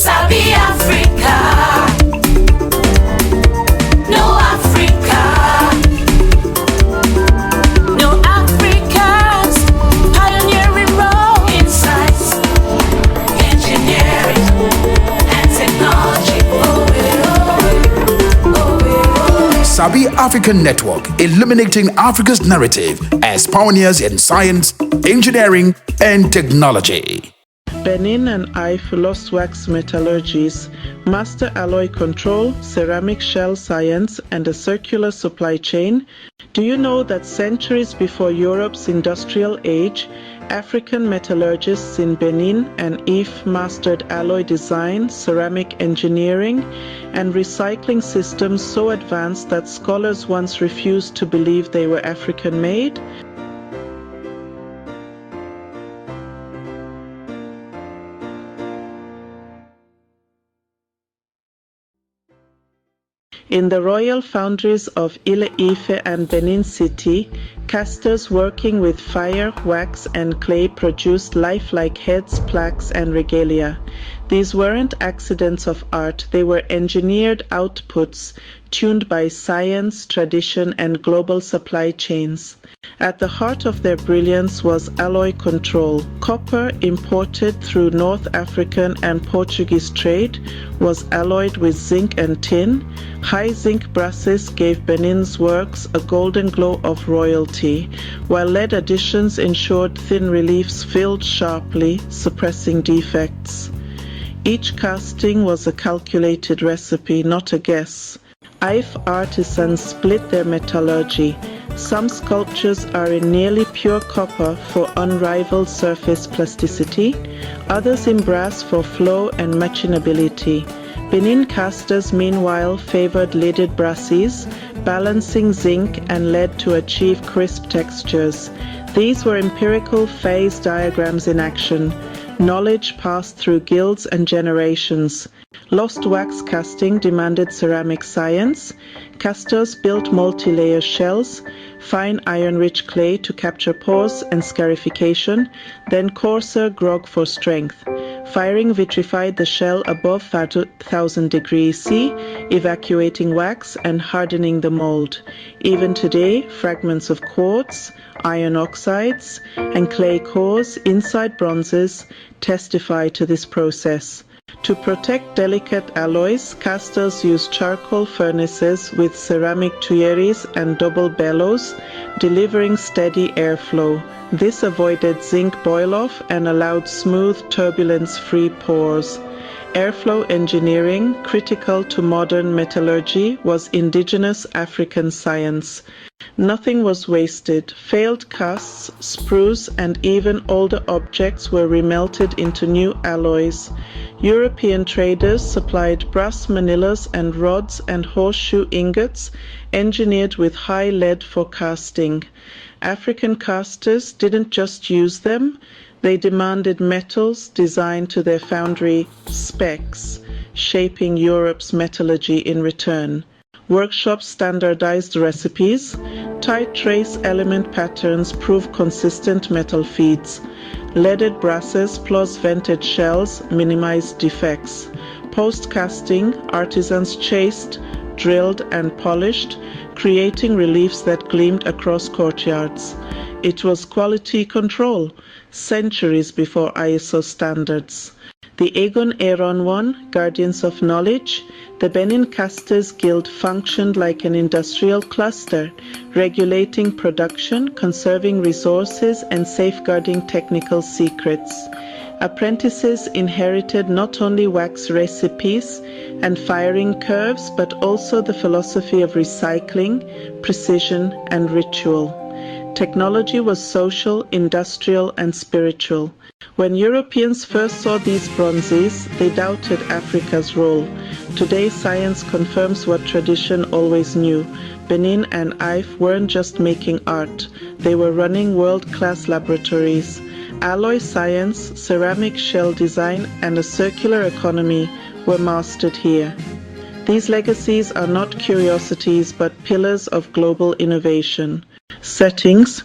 Sabi Africa. No Africa. No Africans. Pioneering role in science, engineering, and technology. Sabi African Network, illuminating Africa's narrative as pioneers in science, engineering, and technology. Benin and Ife lost wax metallurgies, master alloy control, ceramic shell science, and a circular supply chain. Do you know that centuries before Europe's industrial age, African metallurgists in Benin and Ife mastered alloy design, ceramic engineering, and recycling systems so advanced that scholars once refused to believe they were African-made? In the royal foundries of Ile-Ife and Benin City, casters working with fire, wax, and clay produced lifelike heads, plaques, and regalia. These weren't accidents of art, they were engineered outputs tuned by science, tradition, and global supply chains. At the heart of their brilliance was alloy control. Copper, imported through North African and Portuguese trade, was alloyed with zinc and tin. High zinc brasses gave Benin's works a golden glow of royalty, while lead additions ensured thin reliefs filled sharply, suppressing defects. Each casting was a calculated recipe, not a guess. Ife artisans split their metallurgy. Some sculptures are in nearly pure copper for unrivaled surface plasticity, others in brass for flow and machinability. Benin casters meanwhile favored leaded brasses, balancing zinc and lead to achieve crisp textures. These were empirical phase diagrams in action, knowledge passed through guilds and generations. Lost wax casting demanded ceramic science. Casters built multi-layer shells, fine iron-rich clay to capture pores and scarification, then coarser grog for strength. Firing vitrified the shell above 1000 degrees C, evacuating wax and hardening the mold. Even today, fragments of quartz, iron oxides, and clay cores inside bronzes testify to this process. To protect delicate alloys, casters used charcoal furnaces with ceramic tuyeres and double bellows, delivering steady airflow. This avoided zinc boil-off and allowed smooth, turbulence-free pours. Airflow engineering, critical to modern metallurgy, was indigenous African science. Nothing was wasted. Failed casts, sprues, and even older objects were remelted into new alloys. European traders supplied brass manillas and rods and horseshoe ingots engineered with high lead for casting. African casters didn't just use them, they demanded metals designed to their foundry specs, shaping Europe's metallurgy in return. Workshops standardized recipes. Tight trace element patterns prove consistent metal feeds. Leaded brasses plus vented shells minimized defects. Post-casting, artisans chased, drilled, and polished, creating reliefs that gleamed across courtyards. It was quality control, centuries before ISO standards. The Egon Aaron I, Guardians of Knowledge, the Benin Casters Guild functioned like an industrial cluster, regulating production, conserving resources, and safeguarding technical secrets. Apprentices inherited not only wax recipes and firing curves, but also the philosophy of recycling, precision, and ritual. Technology was social, industrial, and spiritual. When Europeans first saw these bronzes, they doubted Africa's role. Today, science confirms what tradition always knew. Benin and Ife weren't just making art, they were running world-class laboratories. Alloy science, ceramic shell design, and a circular economy were mastered here. These legacies are not curiosities but pillars of global innovation. Settings: